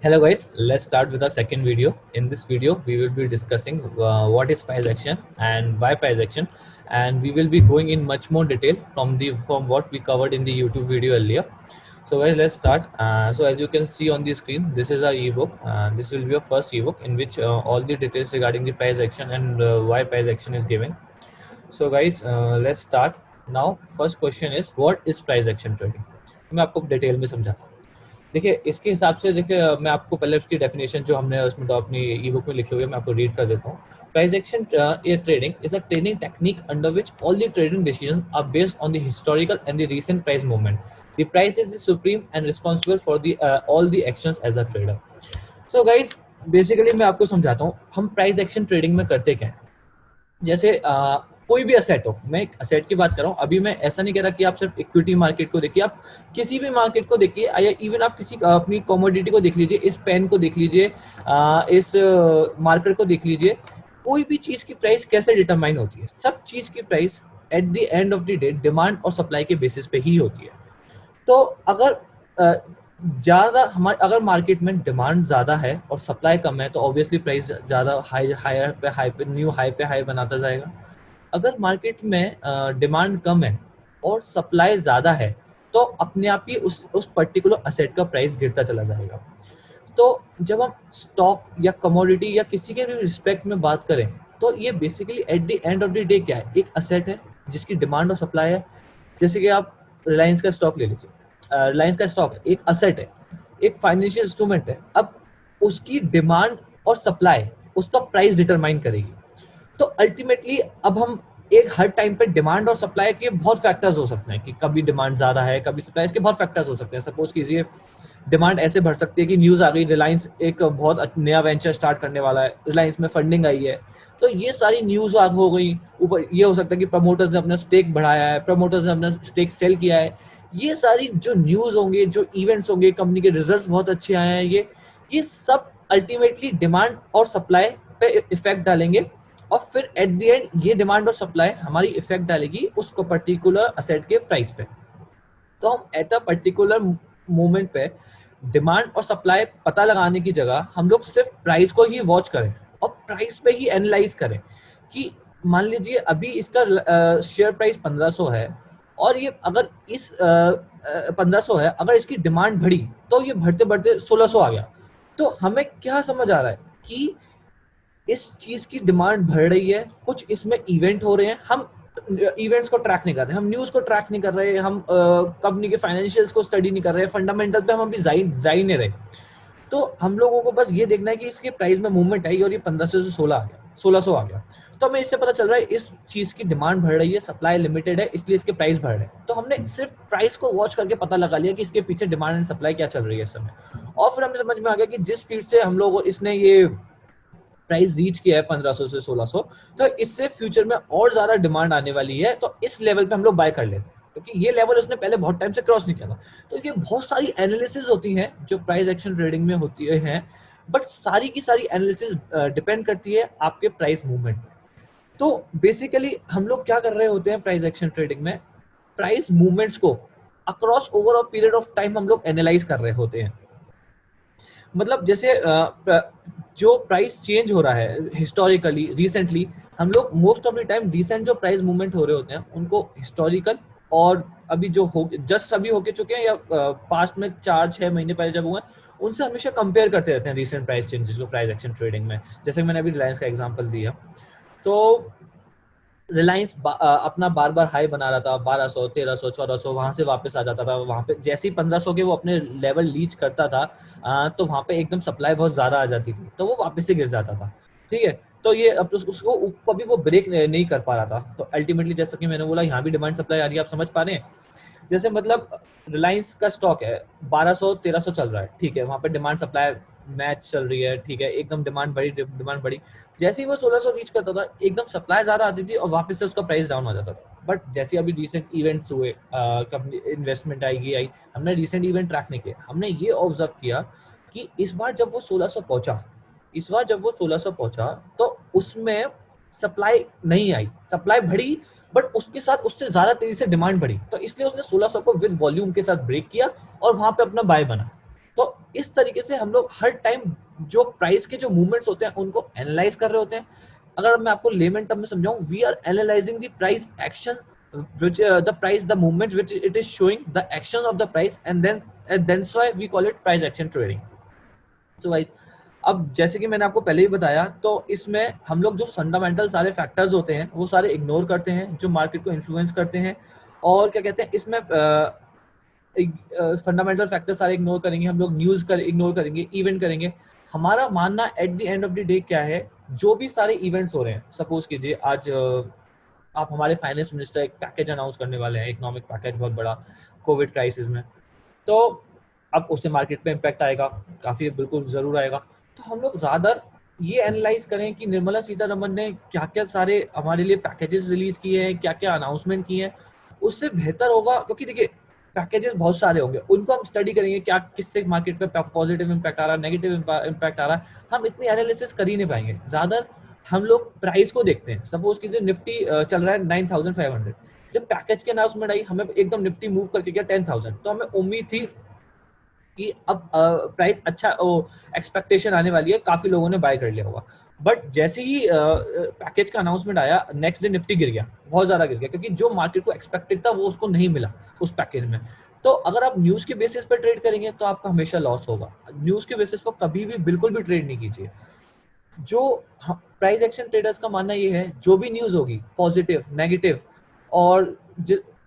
Hello guys, let's start with our second video. In this video, we will be discussing what is price action and why price action, and we will be going in much more detail from what we covered in the YouTube video earlier. So guys, let's start. So as you can see on the screen, this is our ebook. This will be your first ebook in which all the details regarding the price action and why price action is given. So guys, let's start. Now, first question is what is price action trading? मैं आपको detail में समझाता हूँ. देखिए इसके हिसाब से देखिए मैं आपको पहले उसकी डेफिनेशन जो हमने उसमें तो अपनी ई बुक में लिखी हुई है मैं आपको रीड कर देता हूँ. Price action trading is a trading technique under which all the trading decisions are based on the historical and the recent price movement. The price is the supreme and responsible for the all the actions as a trader. So guys basically मैं आपको समझाता हूँ हम price action trading में करते क्या है. जैसे कोई भी असेट हो, मैं एक असेट की बात कर रहा हूँ. अभी मैं ऐसा नहीं कह रहा कि आप सिर्फ इक्विटी मार्केट को देखिए, आप किसी भी मार्केट को देखिए या इवन आप किसी अपनी कमोडिटी को देख लीजिए, इस पेन को देख लीजिए, इस मार्केट को देख लीजिए. कोई भी चीज की प्राइस कैसे डिटरमाइन होती है? सब चीज की price at the end of the day demand और सप्लाई के बेसिस पे ही होती है. तो अगर ज्यादा हमारे अगर मार्केट में डिमांड ज्यादा है और सप्लाई कम है तो ऑब्वियसली प्राइस ज्यादा हाई पे हाई बनाता जाएगा. अगर मार्केट में डिमांड कम है और सप्लाई ज्यादा है तो अपने आप ही उस पर्टिकुलर असेट का प्राइस गिरता चला जाएगा. तो जब हम स्टॉक या कमोडिटी या किसी के भी रिस्पेक्ट में बात करें तो ये basically at the end of the day क्या है? एक असेट है जिसकी डिमांड और सप्लाई है. जैसे कि आप रिलायंस का स्टॉक ले लीजिए. रिलायंस का स्टॉक है, एक असेट है, एक फाइनेंशियल इंस्ट्रूमेंट है. अब उसकी डिमांड और सप्लाई उसका प्राइस डिटरमाइन करेगी. तो अल्टीमेटली अब हम एक हर टाइम पे डिमांड और सप्लाई के बहुत फैक्टर्स हो सकते हैं कि कभी डिमांड ज्यादा है कभी सप्लाई, इसके बहुत फैक्टर्स हो सकते हैं. सपोज कीजिए डिमांड ऐसे बढ़ सकती है कि न्यूज आ गई रिलायंस एक बहुत नया वेंचर स्टार्ट करने वाला है, रिलायंस में फंडिंग आई है, तो ये सारी न्यूज हो गई. ऊपर ये हो सकता है कि प्रमोटर्स ने अपना स्टेक बढ़ाया है, प्रमोटर्स ने अपना स्टेक सेल किया है. ये सारी जो न्यूज होंगे, जो इवेंट्स होंगे, कंपनी के रिजल्ट्स बहुत अच्छे आए हैं, ये सब अल्टीमेटली डिमांड और सप्लाई पे इफेक्ट डालेंगे. और फिर एट द एंड ये डिमांड और सप्लाई हमारी इफेक्ट डालेगी उसको पर्टिकुलर असेट के प्राइस पे. तो हम एट अ पर्टिकुलर मोमेंट पे डिमांड और सप्लाई पता लगाने की जगह हम लोग सिर्फ प्राइस को ही वॉच करें और प्राइस पे ही एनालाइज करें कि मान लीजिए अभी इसका शेयर प्राइस 1500 है और ये अगर इस 1500 है, अगर इसकी डिमांड बढ़ी तो ये बढ़ते बढ़ते 1600 आ गया. तो हमें क्या समझ आ रहा है कि इस चीज की डिमांड बढ़ रही है, कुछ इसमें इवेंट हो रहे हैं. हम इवेंट्स को ट्रैक नहीं कर रहे, हम न्यूज को ट्रैक नहीं कर रहे, हम कंपनी के फाइनेंशियल्स को स्टडी नहीं कर रहे, फंडामेंटल पे हम अभी जा ही नहीं रहे. तो हम लोगों को बस ये देखना है कि इसके प्राइस में मूवमेंट आई और ये 1500 से 16 आ गया, 1600 आ गया. तो हमें इससे पता चल रहा है इस चीज की डिमांड बढ़ रही है, सप्लाई लिमिटेड है, इसलिए इसके प्राइस बढ़ रहे हैं. तो हमने सिर्फ प्राइस को वॉच करके पता लगा लिया कि इसके पीछे डिमांड एंड सप्लाई क्या चल रही है इस समय. और फिर हमें समझ में आ गया कि जिस स्पीड से हम लोग इसने ये प्राइस रीच किया है 1500 से 1600, तो इससे फ्यूचर में और ज्यादा डिमांड आने वाली है, तो इस लेवल पे हम लोग बाय कर लेते हैं क्योंकि ये लेवल उसने पहले बहुत टाइम से क्रॉस नहीं किया था. तो ये बहुत सारी एनालिसिस होती हैं जो प्राइस एक्शन ट्रेडिंग में होती है, बट सारी की सारी एनालिसिस डिपेंड करती है आपके प्राइस मूवमेंट पे. तो बेसिकली हम लोग क्या कर रहे होते हैं प्राइस एक्शन ट्रेडिंग में, प्राइस मूवमेंट्स को across over of period of time हम लोग एनालाइज कर रहे होते हैं. मतलब जैसे जो प्राइस चेंज हो रहा है हिस्टोरिकली रिसेंटली, हम लोग most of the time recent जो प्राइस मूवमेंट हो रहे होते हैं उनको हिस्टोरिकल और अभी जो हो जस्ट अभी होके चुके हैं या पास्ट में 4-6 महीने पहले जब हुए हैं उनसे हमेशा कंपेयर करते रहते हैं रिसेंट प्राइस चेंजेस को प्राइस एक्शन ट्रेडिंग में. जैसे मैंने अभी रिलायंस का एग्जांपल दिया, तो रिलायंस अपना बार बार हाई बना रहा था 1200 1300 1400, वहां से वापस आ जाता था. वहां पे जैसे ही 1500 के वो अपने लेवल रीच करता था तो वहां पे एकदम सप्लाई बहुत ज्यादा आ जाती थी तो वो वापस से गिर जाता था. ठीक है, तो ये अब तो उसको कभी वो ब्रेक नहीं कर पा रहा था. तो अल्टीमेटली जैसा कि मैंने बोला यहाँ भी डिमांड सप्लाई आ रही है, आप समझ पा रहे हैं. जैसे मतलब रिलायंस का स्टॉक है 1200-1300 चल रहा है, ठीक है, वहां पे डिमांड सप्लाई मैच चल रही है, ठीक है, एकदम डिमांड बढ़ी. जैसे ही वो 1600 रीच करता था एकदम सप्लाई ज्यादा आती थी और वापस से उसका प्राइस डाउन हो जाता था. बट जैसे अभी रिसेंट इवेंट्स हुए, कंपनी इन्वेस्टमेंट आई, हमने रिसेंट इवेंट ट्रैक नहीं किया, हमने ये ऑब्जर्व किया कि इस बार जब वो 1600 पहुंचा तो उसमें सप्लाई नहीं आई, सप्लाई बढ़ी बट उसके साथ उससे ज्यादा तेजी से डिमांड बढ़ी. तो इसलिए उसने 1600 को विद वॉल्यूम के साथ ब्रेक किया और वहां पे अपना बाय बना. तो इस तरीके से हम लोग हर टाइम जो प्राइस के जो मूवमेंट्स होते हैं उनको एनालाइज कर रहे होते हैं. अगर मैं आपको लेमन टर्म में समझाऊं, we are analysing the price action which the price, the movement which it is showing, the action of the price, and then so we call it price action trading. So guys, अब जैसे कि मैंने आपको पहले ही बताया, तो इसमें हम लोग जो फंडामेंटल सारे फैक्टर्स होते हैं वो सारे इग्नोर करते हैं जो मार्केट को इन्फ्लुएंस करते हैं. और क्या कहते हैं, इसमें फंडामेंटल फैक्टर सारे इग्नोर करेंगे हम लोग, न्यूज इग्नोर करेंगे, इवेंट करेंगे. हमारा मानना at the end of the day क्या है, जो भी सारे इवेंट्स हो रहे हैं, सपोज कीजिए आज आप हमारे फाइनेंस मिनिस्टर एक पैकेज अनाउंस करने वाले हैं, इकोनॉमिक पैकेज बहुत बड़ा कोविड क्राइसिस में, तो अब उससे मार्केट पे इम्पैक्ट आएगा, काफी बिल्कुल जरूर आएगा. तो हम लोग रादर ये एनालाइज करें कि निर्मला सीतारमन ने क्या क्या सारे हमारे लिए पैकेजेस रिलीज किए हैं, क्या क्या अनाउंसमेंट किए हैं. उससे बेहतर होगा, क्योंकि देखिए पैकेजेस बहुत सारे होंगे, उनको हम स्टडी करेंगे क्या किससे मार्केट पे पॉजिटिव इम्पैक्ट आ रहा है, नेगेटिव इम्पैक्ट आ रहा है, हम इतनी एनालिसिस कर ही नहीं पाएंगे. रादर हम लोग प्राइस को देखते हैं. सपोज कीजिए निफ्टी चल रहा है 9500, जब पैकेज की अनाउंसमेंट आई हमें एकदम निफ्टी मूव करके गया 10,000, तो हमें उम्मीद थी कि अब प्राइस अच्छा, एक्सपेक्टेशन आने वाली है, काफी लोगों ने बाय कर लिया होगा. बट जैसे ही पैकेज का अनाउंसमेंट आया, नेक्स्ट डे निफ्टी गिर गया, बहुत ज्यादा गिर गया, क्योंकि जो मार्केट को एक्सपेक्टेड था वो उसको नहीं मिला उस पैकेज में. तो अगर आप न्यूज के बेसिस पर ट्रेड करेंगे तो आपका हमेशा लॉस होगा. न्यूज के बेसिस पर कभी भी बिल्कुल भी ट्रेड नहीं कीजिए. जो प्राइस एक्शन ट्रेडर्स का मानना ये है, जो भी न्यूज होगी पॉजिटिव, नेगेटिव, और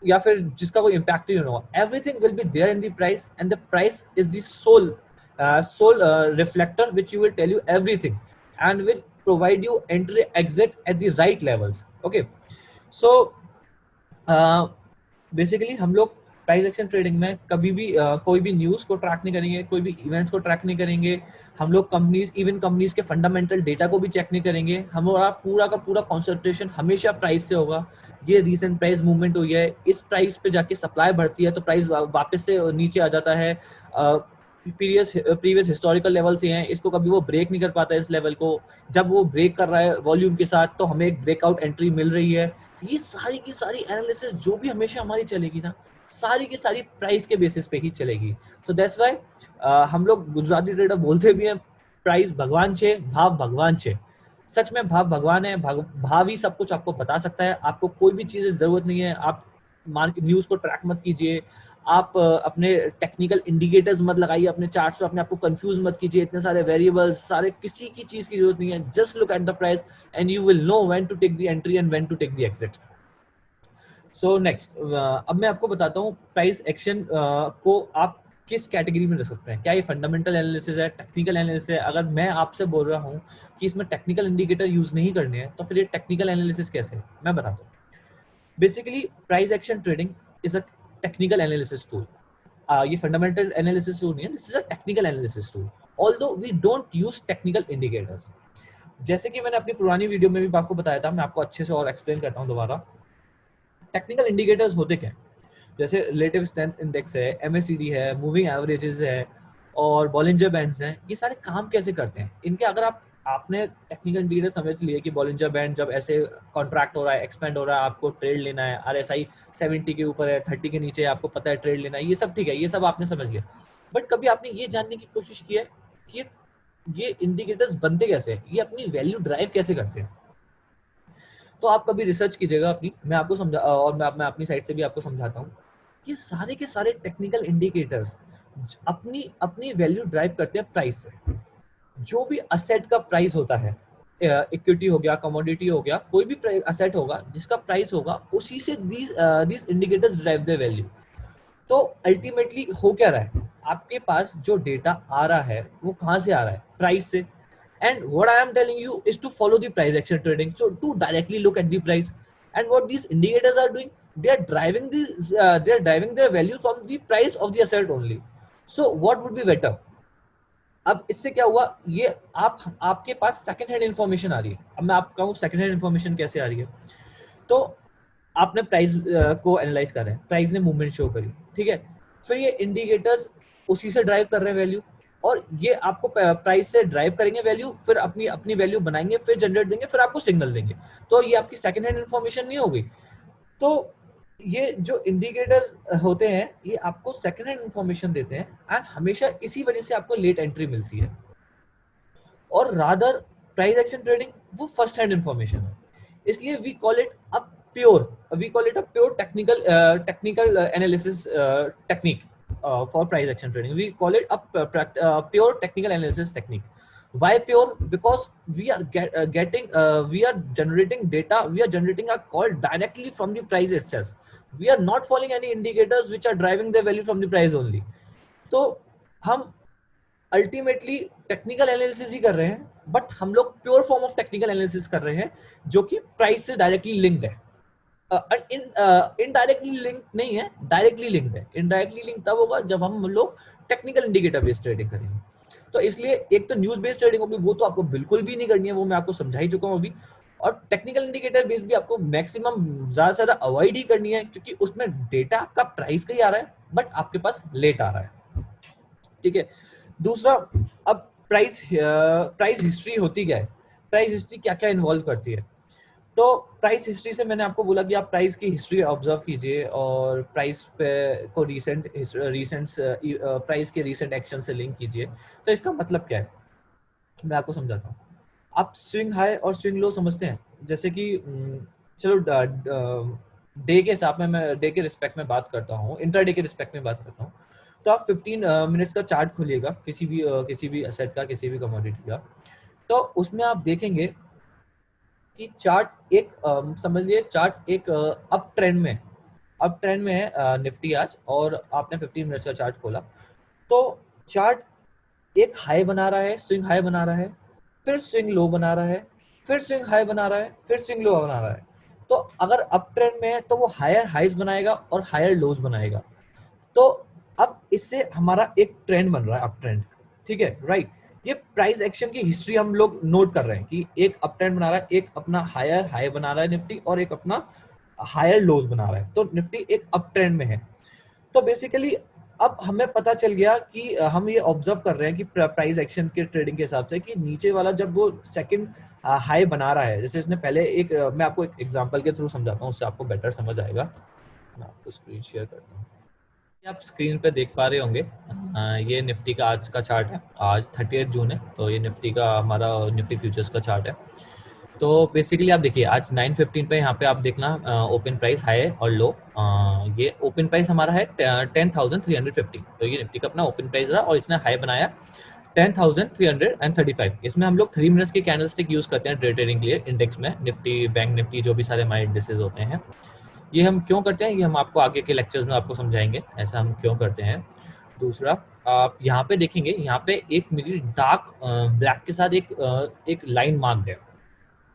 या फिर जिसका कोई इम्पैक्ट नहीं होगा, everything will be there in the price, and the price is the sole reflector which you will tell you everything and will provide you entry exit at the right levels. Okay, so basically हम लोग price action trading में कभी भी कोई भी news को track नहीं करेंगे, कोई भी इवेंट्स को ट्रैक नहीं करेंगे. हम लोग कंपनीज, इवन कंपनीज के फंडामेंटल डेटा को भी चेक नहीं करेंगे. हमारा पूरा का पूरा कंसंट्रेशन हमेशा प्राइस से होगा. ये रीसेंट प्राइस मूवमेंट हुई है, इस प्राइस पे जाके सप्लाई बढ़ती है तो प्राइस वापस से नीचे आ जाता है. प्रीवियस हिस्टोरिकल लेवल से हैं, इसको कभी वो ब्रेक नहीं कर पाता है इस लेवल को. जब वो ब्रेक कर रहा है वॉल्यूम के साथ, तो हमें एक ब्रेकआउट एंट्री मिल रही है. ये सारी की सारी एनालिसिस जो भी हमेशा हमारी चलेगी ना, सारी की सारी प्राइस के बेसिस पे ही चलेगी. तो दैट्स व्हाई हम लोग गुजराती ट्रेडर बोलते भी हैं, प्राइस भगवान छे, भाव भगवान छे. सच में भाव भगवान है, भाव ही सब कुछ आपको बता सकता है. आपको कोई भी चीज जरूरत नहीं है, आप मार्केट न्यूज को ट्रैक मत कीजिए, आप अपने टेक्निकल इंडिकेटर्स मत लगाइए अपने चार्ट्स पे, अपने आप को कंफ्यूज मत कीजिए, इतने सारे वेरिएबल्स, सारे किसी की चीज की जरूरत नहीं है. Just look at the price and you will know when to take the entry and when to take the exit. So next, अब मैं आपको बताता हूँ प्राइस एक्शन को आप किस कैटेगरी में रख सकते हैं. क्या ये फंडामेंटल एनालिसिस है, टेक्निकल एनालिसिस है? अगर मैं आपसे बोल रहा हूँ कि इसमें टेक्निकल इंडिकेटर यूज नहीं करने हैं, तो फिर ये टेक्निकल एनालिसिस कैसे है, मैं बताता हूँ. Basically price action trading is a technical analysis tool. ये फंडामेंटल एनालिसिस टूल नहीं है, this is a technical analysis tool. Although we don't use technical indicators. जैसे कि मैंने अपनी पुरानी वीडियो में भी आपको बताया था, मैं आपको अच्छे से और एक्सप्लेन करता हूँ दोबारा. टेक्निकल इंडिकेटर्स होते क्या हैं? जैसे रिलेटिव स्ट्रेंथ इंडेक्स है, एमएसीडी है, मूविंग एवरेजेस है, और बॉलिंजर बैंड्स हैं. ये सारे काम कैसे करते हैं इनके? अगर आपने टेक्निकल इंडिकेटर समझ लिए कि बॉलिंजर बैंड जब ऐसे कॉन्ट्रैक्ट हो रहा है, एक्सपेंड हो रहा है, आपको ट्रेड लेना है, आरएसआई 70 के ऊपर है, 30 के नीचे है, आपको पता है ट्रेड लेना है, ये सब ठीक है, ये सब आपने समझ लिया. बट कभी आपने ये जानने की कोशिश की है कि ये इंडिकेटर्स बनते कैसे हैं, ये अपनी वैल्यू ड्राइव कैसे करते हैं? तो आप कभी रिसर्च कीजिएगा अपनी, मैं आपको समझा, और मैं अपनी साइड से भी आपको समझाता हूँ. ये सारे के सारे टेक्निकल इंडिकेटर्स अपनी अपनी वैल्यू ड्राइव करते हैं प्राइस से. जो भी असेट का प्राइस होता है, इक्विटी हो गया, कमोडिटी हो गया, कोई भी असेट होगा जिसका प्राइस होगा, उसी से these indicators drive the value. तो अल्टीमेटली हो क्या रहा है, आपके पास जो डेटा आ रहा है वो कहाँ से आ रहा है? प्राइस से. And what I am telling you is to follow the price action trading. So to directly look at the price, and what these indicators are doing, they are driving their value from the price of the asset only. So what would be better? अब इससे क्या हुआ, ये आपके पास second hand information आ रही है. अब मैं आपको कहूँ सेकंड हैंड इंफॉर्मेशन कैसे आ रही है. तो आपने प्राइस को एनालाइज कर रहे हैं, प्राइस ने मूवमेंट शो करी, ठीक है, फिर ये इंडिकेटर्स उसी से ड्राइव कर रहे हैं वैल्यू, और ये आपको प्राइस से ड्राइव करेंगे वैल्यू, फिर अपनी अपनी वैल्यू बनाएंगे, फिर जनरेट देंगे, फिर आपको सिग्नल देंगे. तो ये आपकी सेकंड हैंड इंफॉर्मेशन नहीं होगी. तो ये जो इंडिकेटर्स होते हैं ये आपको सेकंड हैंड इंफॉर्मेशन देते हैं एंड हमेशा इसी वजह से आपको लेट एंट्री मिलती है। और रादर प्राइस एक्शन ट्रेडिंग वो फर्स्ट हैंड इंफॉर्मेशन है, इसलिए we call it a pure technical analysis technique for price action trading. We call it a pure technical analysis technique. Why pure? Because we are we are generating data, we are generating a call directly from the price itself. We are not following any indicators which are driving the value from the price only. तो हम ultimately technical analysis ही कर रहे हैं, but हम लोग pure form of technical analysis कर रहे हैं जो कि प्राइस से डायरेक्टली लिंक्ड है। इनडायरेक्टली लिंक नहीं है, डायरेक्टली लिंक्ड है। इनडायरेक्टली लिंक तब होगा जब हम लोग टेक्निकल इंडिकेटर बेस्ड ट्रेडिंग करेंगे। तो इसलिए एक तो न्यूज बेस्ड ट्रेडिंग होगी, वो तो आपको बिल्कुल भी नहीं करनी है, वो मैं आपको समझा ही चुका हूँ अभी। और टेक्निकल इंडिकेटर बेस्ड भी आपको मैक्सिमम ज्यादा से ज्यादा अवॉइड ही करनी है, क्योंकि उसमें डेटा का प्राइस का ही आ रहा है बट आपके पास लेट आ रहा है। ठीक है। दूसरा, अब प्राइस हिस्ट्री होती क्या है, प्राइस हिस्ट्री क्या क्या इन्वॉल्व करती है। तो प्राइस हिस्ट्री से मैंने आपको बोला कि आप प्राइस की हिस्ट्री ऑब्जर्व कीजिए और प्राइस पे को रीसेंट प्राइस के रीसेंट एक्शन से लिंक कीजिए। तो इसका मतलब क्या है, मैं आपको समझाता हूँ। आप स्विंग हाई और स्विंग लो समझते हैं, जैसे कि चलो डे के हिसाब में, मैं डे के रिस्पेक्ट में बात करता हूँ, इंट्राडे के रिस्पेक्ट में बात करता हूँ। तो आप 15 मिनट्स का चार्ट खोलिएगा किसी भी असेट का, किसी भी कमोडिटी का, तो उसमें आप देखेंगे कि चार्ट एक समझिए चार्ट एक अप ट्रेंड में है निफ्टी आज, और आपने 15 मिनट्स का चार्ट खोला तो चार्ट एक हाई बना रहा है, स्विंग हाई बना रहा है, फिर स्विंग लो बना रहा है, फिर स्विंग हाई बना रहा है, फिर स्विंग लो बना रहा है। तो अगर अप ट्रेंड में है तो वो हायर हाइज बनाएगा और हायर लोज बनाएगा। तो अब इससे हमारा एक ट्रेंड बन रहा है, अप ट्रेंड। ठीक है, राइट। ये प्राइस एक्शन की हिस्ट्री हम लोग नोट कर रहे हैं कि एक अप ट्रेंड बना रहा है, एक अपना हायर हाई बना रहा है निफ्टी, और एक अपना हायर लोज बना रहा है। तो निफ्टी एक अप ट्रेंड में है। तो बेसिकली अब हमें पता चल गया कि हम ये ऑब्जर्व कर रहे हैं कि प्राइस एक्शन के ट्रेडिंग के हिसाब से कि नीचे वाला जब वो सेकंड हाई बना रहा है, जैसे इसने पहले एक मैं आपको एक एग्जांपल के थ्रू समझाता हूँ, उससे आपको बेटर समझ आएगा। मैं आपको स्क्रीन शेयर करता हूँ। आप स्क्रीन पे देख पा रहे होंगे, ये निफ्टी का आज का चार्ट है। आज 30 जून है, तो ये निफ्टी का हमारा निफ्टी फ्यूचर्स का चार्ट है। तो बेसिकली आप देखिए आज 9:15 पे यहाँ पे आप देखना ओपन प्राइस हाई और लो। ये ओपन प्राइस हमारा है 10,350। तो ये निफ्टी का अपना ओपन प्राइस रहा और इसने हाई बनाया 10,335। इसमें हम लोग 3 मिनट्स की कैंडलस्टिक यूज करते हैं डे ट्रेडिंग के लिए इंडेक्स में, निफ्टी, बैंक निफ्टी, जो भी सारे हमारे इंडेक्सेस होते हैं। ये हम क्यों करते हैं, ये हम आपको आगे के लेक्चर्स में आपको समझाएंगे ऐसा हम क्यों करते हैं। दूसरा, आप यहाँ पे देखेंगे, यहाँ पे एक मेरी डार्क ब्लैक के साथ एक लाइन मार्क्ड है।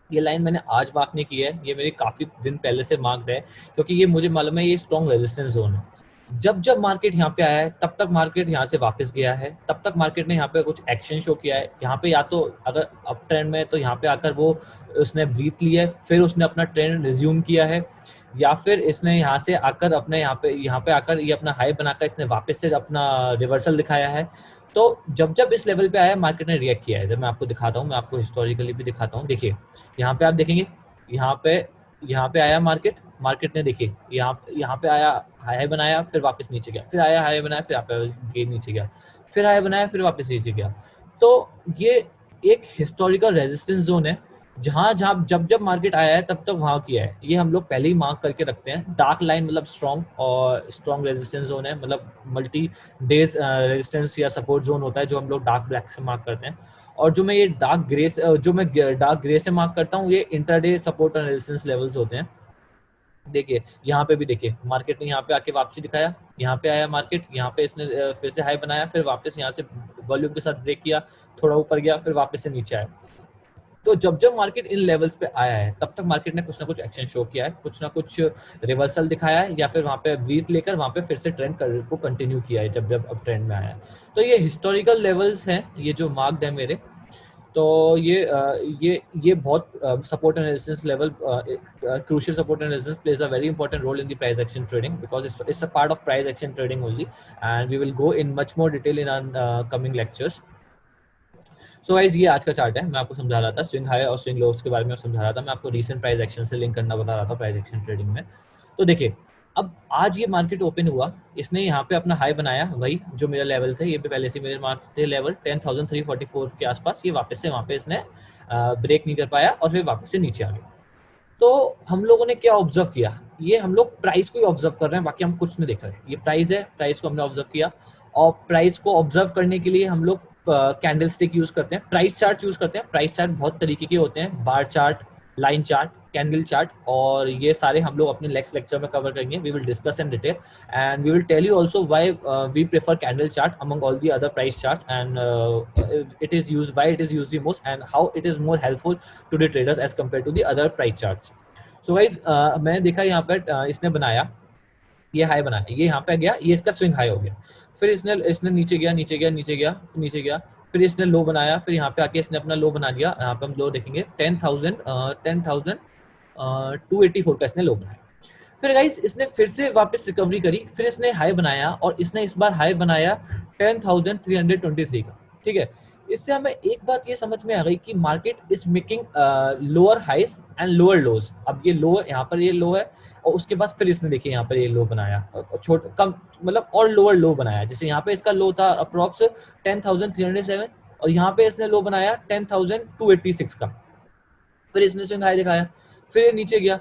ये लाइन मैंने आज मार्क नहीं की है, ये मेरी काफी दिन पहले से मार्क्ड है, क्योंकि ये मुझे मालूम है ये स्ट्रॉन्ग रेजिस्टेंस जोन है। जब जब मार्केट यहाँ पे आया है तब तक मार्केट यहाँ से वापस गया है, तब तक मार्केट ने यहाँ पे कुछ एक्शन शो किया है। यहाँ पे या तो अगर अप ट्रेंड में है तो यहाँ पे आकर वो उसने ब्रीथ लिया है, फिर उसने अपना ट्रेंड रिज्यूम किया है, या फिर इसने यहाँ से आकर अपने यहाँ पे आकर ये अपना हाई बनाकर इसने वापस से अपना रिवर्सल दिखाया है। तो जब जब इस लेवल पे आया मार्केट ने रिएक्ट किया है। जब मैं आपको दिखाता हूँ, मैं आपको हिस्टोरिकली भी दिखाता हूँ। देखिए यहाँ पे आप देखेंगे, यहाँ पे आया मार्केट ने, देखिए यहाँ पे आया, हाई बनाया, फिर वापस नीचे गया, फिर आया, हाई बनाया, फिर यहाँ पे नीचे गया, फिर हाई बनाया, फिर वापस नीचे गया। तो ये एक हिस्टोरिकल रेजिस्टेंस जोन है, जहां जहां जब जब मार्केट आया है तब तक वहां किया है। ये हम लोग पहले ही मार्क करके रखते हैं। डार्क लाइन मतलब स्ट्रॉन्ग, और स्ट्रॉन्ग रेजिस्टेंस जोन है, मतलब मल्टी डेज रेजिस्टेंस या सपोर्ट जोन होता है, जो हम लोग डार्क ब्लैक से मार्क करते हैं। और जो मैं डार्क ग्रे से मार्क करता हूँ, ये इंटरडे सपोर्ट और रेजिस्टेंस लेवल्स होते हैं। देखिए यहाँ पे भी देखिए, मार्केट ने यहाँ पे आके वापसी दिखाया, यहाँ पे आया मार्केट, यहाँ पे इसने फिर से हाई बनाया, फिर वापस यहाँ से वॉल्यूम के साथ ब्रेक किया, थोड़ा ऊपर गया, फिर वापस से नीचे आया। तो जब जब मार्केट इन लेवल्स पे आया है तब तक मार्केट ने कुछ ना कुछ एक्शन शो किया है, कुछ ना कुछ रिवर्सल दिखाया है, या फिर वहां पे ब्रीथ लेकर वहां पे फिर से ट्रेंड को कंटिन्यू किया है जब जब अब ट्रेंड में आया है। तो ये हिस्टोरिकल लेवल्स हैं, ये जो मार्क्ड है मेरे। तो ये बहुत support and resistance level, crucial support and resistance plays a very important role in the price action trading, because it's a part of price action trading only, and we will go in much more detail in our coming lectures. So guys, ये आज का chart है। मैं आपको समझा रहा था swing high और स्विंग लोस के बारे में समझा रहा था। मैं आपको रीसेंट प्राइस एक्शन से लिंक करना बता रहा था प्राइस एक्शन ट्रेडिंग में। तो देखिए अब आज ये मार्केट ओपन हुआ, इसने यहाँ पे अपना हाई बनाया, वही जो मेरा लेवल थे, ये पे पहले से मेरे मार्क थे लेवल 10,344 के आसपास, ये वापस से वहाँ पे इसने ब्रेक नहीं कर पाया और फिर वापस से नीचे आ गया। तो हम लोगों ने क्या ऑब्जर्व किया, ये हम लोग प्राइस को ही ऑब्जर्व कर रहे हैं, बाकी हम कुछ नहीं देख रहे। ये प्राइस है, प्राइस को हमने ऑब्जर्व किया, और प्राइस को ऑब्जर्व करने के लिए हम लोग कैंडल स्टिक यूज करते हैं, प्राइस चार्ट यूज करते हैं। प्राइस चार्ट बहुत तरीके के होते हैं, bar chart, line chart, candle chart, और ये सारे हम लोग अपने नेक्स्ट लेक्चर में कवर करेंगे। We will discuss in detail and we will tell you also why we prefer candle chart among all the other price charts and it is used, why it is used the most and how it is more helpful to the traders as compare to the other price charts. So guys मैंने देखा यहाँ पर इसने बनाया, ये high बनाया, ये यहाँ पे गया, ये इसका स्विंग हाई हो गया, फिर इसने इसने नीचे गया, नीचे गया, नीचे गया, नीचे गया, फिर इसने लो बनाया, फिर यहाँ पे आके इसने अपना लो बना दिया। यहाँ पे हम लो देखेंगे 10,284 का इसने लो बनाया। फिर गाइस इसने फिर से वापस रिकवरी करी, फिर इसने हाई बनाया और इसने इस बार हाई बनाया 10,323 का। ठीक है, इससे हमें एक बात ये समझ में आ गई कि market is making lower highs and lower lows. अब ये लो, यहाँ पर ये लो है, और उसके बाद फिर इसने देखिए यहाँ पर ये लो बनाया, छोटा कम मतलब और लोअर लो बनाया। जैसे यहाँ पे इसका लो था अप्रोक्स 10,307 और यहाँ पे इसने लो बनाया 10,286 का, फिर इसने स्विंग हाई दिखाया, फिर ये नीचे गया,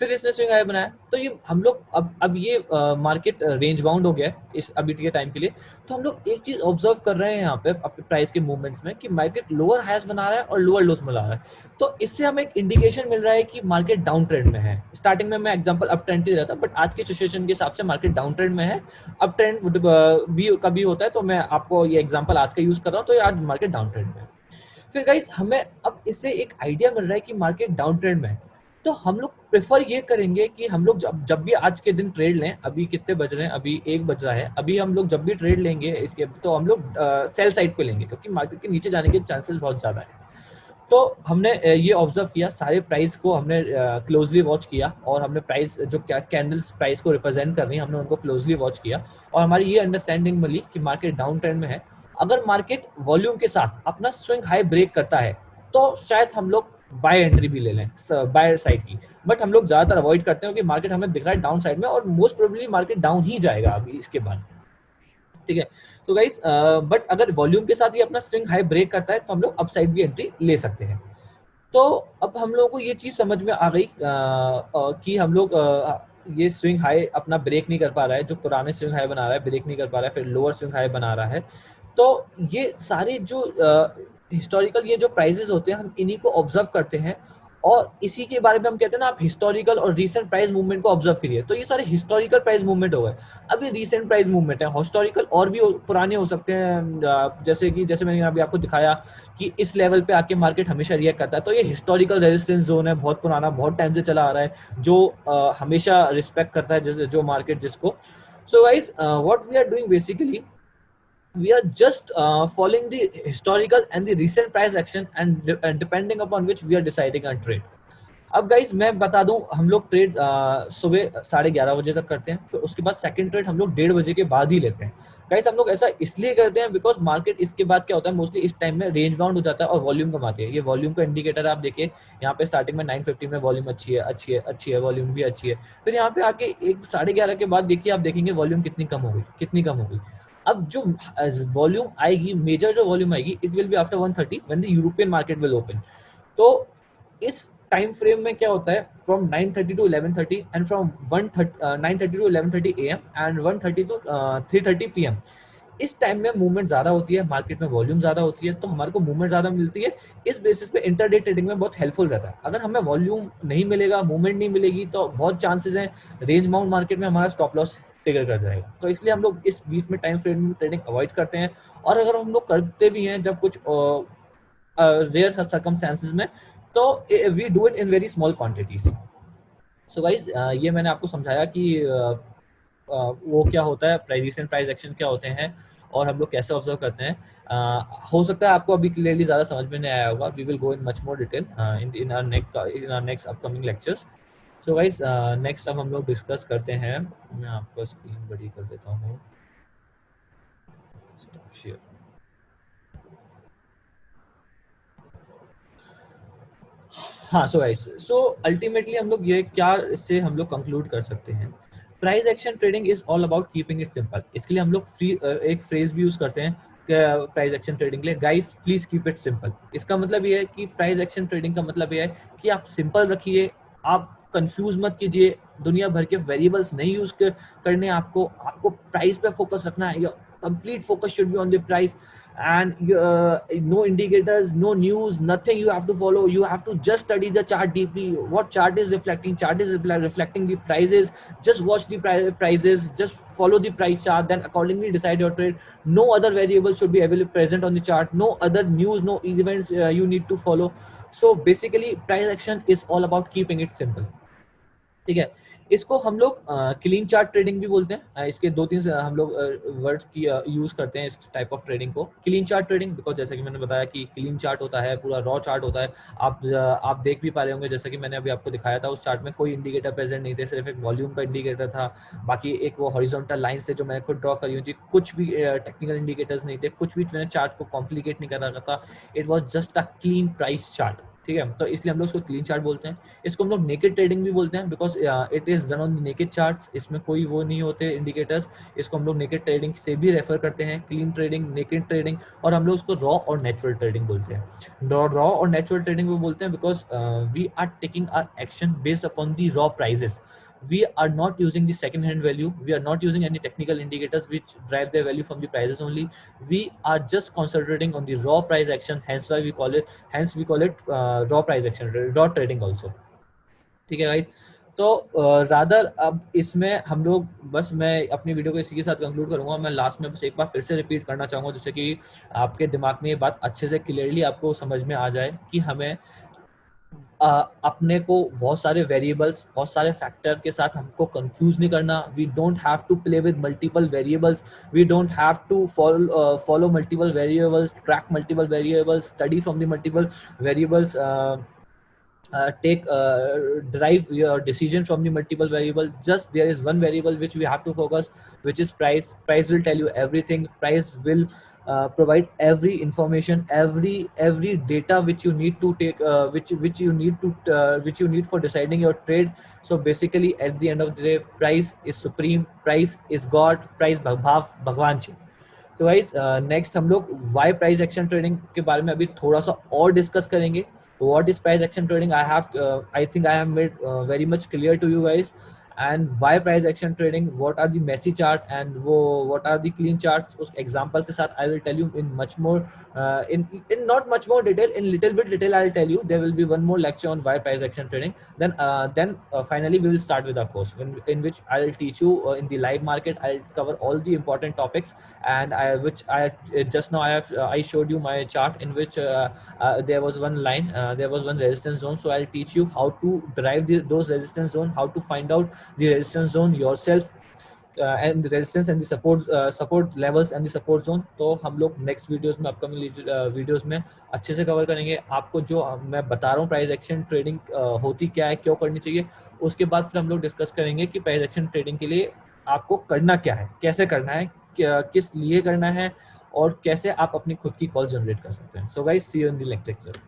फिर इसने स्विंग हाई बनाया। तो ये हम लोग अब ये मार्केट रेंज बाउंड हो गया है इस अभी के टाइम के लिए। तो हम लोग एक चीज ऑब्जर्व कर रहे हैं यहाँ पे अपने प्राइस के मूवमेंट्स में कि मार्केट लोअर हाईस बना रहा है और लोअर लोस बना रहा है। तो इससे हमें एक इंडिकेशन मिल रहा है कि मार्केट डाउन ट्रेंड में है। स्टार्टिंग में मैं एग्जांपल अप ट्रेंड ही रहता, बट आज की सिचुएशन के हिसाब से मार्केट डाउन ट्रेंड में है। अप ट्रेंड भी कभी होता है, तो मैं आपको ये एग्जांपल आज का यूज कर रहा हूँ, तो आज मार्केट डाउन ट्रेंड में है। फिर गाइस हमें अब इससे एक आइडिया मिल रहा है कि मार्केट डाउन ट्रेंड में है। तो हम लोग प्रेफर ये करेंगे कि हम लोग जब भी आज के दिन ट्रेड लें, अभी कितने बज रहे हैं, अभी 1 बज रहा है, अभी हम लोग जब भी ट्रेड लेंगे इसके, तो हम लोग सेल साइड पे लेंगे, क्योंकि मार्केट के नीचे जाने के चांसेस बहुत ज़्यादा है। तो हमने ये ऑब्जर्व किया, सारे प्राइस को हमने क्लोजली वॉच किया, और हमने प्राइस जो क्या कैंडल्स प्राइस को रिप्रेजेंट कर रही हैं, हमने उनको क्लोजली वॉच किया, और हमारी ये अंडरस्टैंडिंग मिली कि मार्केट डाउन ट्रेंड में है। अगर मार्केट वॉल्यूम के साथ अपना स्विंग हाई ब्रेक करता है तो शायद हम लोग बाय एंट्री भी ले लें बायर साइड की, बट हम लोग ज्यादातर अवॉइड करते हैं, क्योंकि मार्केट हमें दिख रहा है डाउन साइड में, और मोस्ट प्रोबेबली मार्केट डाउन ही जाएगा अभी इसके बाद। ठीक है, तो गाइस बट अगर वॉल्यूम के साथ ही अपना स्विंग हाई ब्रेक करता है तो हम लोग अपसाइड भी एंट्री ले सकते हैं। तो अब हम लोगों को ये चीज समझ में आ गई कि हम लोग ये स्विंग हाई अपना ब्रेक नहीं कर पा रहा है, जो पुराने स्विंग हाई बना रहा है ब्रेक नहीं कर पा रहा है, फिर लोअर स्विंग हाई बना रहा है। तो ये सारे जो हिस्टोरिकल ये जो प्राइसेस होते हैं, हम इन्हीं को ऑब्जर्व करते हैं, और इसी के बारे में हम कहते हैं ना, आप हिस्टोरिकल और रीसेंट प्राइस मूवमेंट को ऑब्जर्व करिए। तो ये सारे हिस्टोरिकल प्राइस मूवमेंट हो गए, अब ये रीसेंट प्राइस मूवमेंट है। हिस्टोरिकल और भी पुराने हो सकते हैं, जैसे मैंने अभी आपको दिखाया कि इस लेवल पे आके मार्केट हमेशा रिएक्ट करता है, तो ये हिस्टोरिकल रेजिस्टेंस जोन है, बहुत पुराना, बहुत टाइम से चला आ रहा है, जो हमेशा रिस्पेक्ट करता है जो मार्केट जिसको। So guys what we are doing basically, we are just following the historical and the recent price action, and depending upon which we are deciding on trade. अब गाइज मैं बता दूं, हम लोग ट्रेड सुबह 11:30 बजे तक करते हैं, फिर उसके बाद सेकंड ट्रेड हम लोग 1:30 बजे के बाद ही लेते हैं। गाइज हम लोग ऐसा इसलिए करते हैं बिकॉज मार्केट इसके बाद क्या होता है, मोस्टली इस टाइम में रेंज बाउंड हो जाता है और वॉल्यूम कम आती है। ये वॉल्यूम का इंडिकेटर आप देखिए, यहाँ पे स्टार्टिंग में 950 में वॉल्यूम अच्छी है, अच्छी है, अच्छी है, वॉल्यूम भी अच्छी है। फिर यहाँ पे आके 11:30 के बाद देखिए, आप देखेंगे वॉल्यूम कितनी कम हो गई, कितनी कम हो गई। अब जो वॉल्यूम आएगी, मेजर जो वॉल्यूम आएगी, it will be after 1:30 when the European market will open. तो इस टाइम फ्रेम में क्या होता है, from 9:30 to 11:30 and from 9:30 to 11:30 AM and 1:30 to 3:30 PM, इस टाइम में मूवमेंट ज्यादा होती है, मार्केट में वॉल्यूम ज्यादा होती है, तो हमारे को मूवमेंट ज्यादा मिलती है। इस बेसिस पे इंटरडे ट्रेडिंग में बहुत हेल्पफुल रहता है। अगर हमें वॉल्यूम नहीं मिलेगा, मूवमेंट नहीं मिलेगी, तो बहुत चांसेस हैं रेंज बाउंड मार्केट में हमारा स्टॉप लॉस ट्रिगर कर जाएगा। तो इसलिए हम लोग इस बीच में टाइम फ्रेम में ट्रेडिंग अवॉइड करते हैं, और अगर हम लोग करते भी हैं जब कुछ रेयर सर्कमस्टेंसेस में, तो we do it in very small quantities. So guys ये मैंने आपको समझाया कि वो क्या होता है, रीसेंट प्राइस एक्शन क्या होते हैं, और हम लोग कैसे ऑब्जर्व करते हैं। हो सकता है आपको अभी क्लियरली ज़्यादा समझ में नहीं आया होगा। We will go in much more detail in our next upcoming lectures. So guys next अब हम लोग डिस्कस करते हैं, मैं आपको स्क्रीन बड़ी कर देता हूँ। हाँ, सो गाइस, सो अल्टीमेटली हम लोग ये क्या इससे हम लोग कंक्लूड कर सकते हैं। Price action trading is all about keeping it simple. इसके लिए हम लोग एक फ्रेज भी यूज करते हैं प्राइस एक्शन ट्रेडिंग के लिए, guys please keep it simple. इसका मतलब ये है कि प्राइस एक्शन ट्रेडिंग का मतलब ये है कि आप सिंपल रखिए, आप कंफ्यूज मत कीजिए, दुनिया भर के वेरिएबल्स नहीं यूज करने आपको, आपको प्राइस पे फोकस रखना है। Complete focus should be on the price, and no indicators, no news, nothing you have to follow. You have to just study the chart deeply. What chart is reflecting? Chart is reflecting the prices. Just watch the prices, just follow the price chart, then accordingly decide your trade. No other variable should be available present on the chart, no other news, no events you need to follow. So basically price action is all about keeping it simple, ठीक है। इसको हम लोग clean chart trading भी बोलते हैं। इसके दो तीन हम लोग वर्ड की यूज करते हैं इस टाइप ऑफ ट्रेडिंग को, क्लीन चार्ट ट्रेडिंग, बिकॉज जैसे कि मैंने बताया कि क्लीन चार्ट होता है, पूरा रॉ चार्ट होता है। आप देख भी पा रहे होंगे, जैसे कि मैंने अभी आपको दिखाया था, उस चार्ट में कोई इंडिकेटर प्रेजेंट नहीं थे, सिर्फ एक वॉल्यूम का इंडिकेटर था, बाकी एक वो हॉरिजॉन्टल लाइंस थे जो मैंने खुद ड्रॉ करी हुई थी, कुछ भी टेक्निकल इंडिकेटर्स नहीं थे, कुछ भी मैंने चार्ट को कॉम्प्लिकेट नहीं कर रखा था। It was just a clean price chart, ठीक है। तो इसलिए हम लोग उसको क्लीन चार्ट बोलते हैं। इसको हम लोग नेकेड ट्रेडिंग भी बोलते हैं, because it is done on the naked charts, इसमें कोई वो नहीं होते इंडिकेटर्स। इसको हम लोग नेकेड ट्रेडिंग से भी रेफर करते हैं, क्लीन ट्रेडिंग, नेकेड ट्रेडिंग, और हम लोग उसको रॉ और नेचुरल ट्रेडिंग बोलते हैं। रॉ और नेचुरल ट्रेडिंग भी बोलते हैं because we are taking our action based upon the raw prices. We are not using the second hand value, we are not using any technical indicators which drive their value from the prices only. We are just concentrating on the raw price action, hence we call it raw price action, raw trading also, ठीक है guys. तो rather अब इसमें हम लोग, बस मैं अपनी वीडियो को इसी के साथ कंक्लूड करूंगा। मैं लास्ट में बस एक बार फिर से रिपीट करना चाहूंगा, जिससे कि आपके दिमाग में ये बात अच्छे से क्लियरली आपको समझ में आ जाए कि हमें अपने को बहुत सारे वेरिएबल्स, बहुत सारे फैक्टर के साथ हमको कंफ्यूज नहीं करना। We don't have to play with multiple variables, we don't have to follow multiple variables, track multiple variables, study from the multiple variables, derive your decision from the multiple variable. Just there is one variable which we have to focus, which is price. Price will tell you everything. Price will provide every information, every data which you need to take, which you need for deciding your trade. So basically at the end of the day, price is supreme, price is God, price भगवान जी। तो guys next हम लोग Y price action trading के बारे में अभी थोड़ा सा और डिस्कस करेंगे। What is price action trading? I think I have made very much clear to you guys. And why price action trading? What are the messy chart and what are the clean charts? उस examples के साथ I will tell you in much more in not much more detail, in little bit detail I'll tell you. There will be one more lecture on why price action trading. Then finally we will start with our course in which I'll teach you in the live market. I'll cover all the important topics, and just now I showed you my chart in which there was one line, there was one resistance zone. So I'll teach you how to derive those resistance zone, how to find out the resistance zone yourself, and the resistance and the support levels and the support zone. तो हम लोग next videos में, upcoming videos में अच्छे से cover करेंगे। आपको जो मैं बता रहा हूँ प्राइस एक्शन ट्रेडिंग होती क्या है, क्यों करनी चाहिए, उसके बाद फिर हम लोग डिस्कस करेंगे कि प्राइस एक्शन ट्रेडिंग के लिए आपको करना क्या है, कैसे करना है, किस लिए करना है, और कैसे आप अपनी खुद की कॉल जनरेट कर सकते हैं। So guys, see you in the next lecture.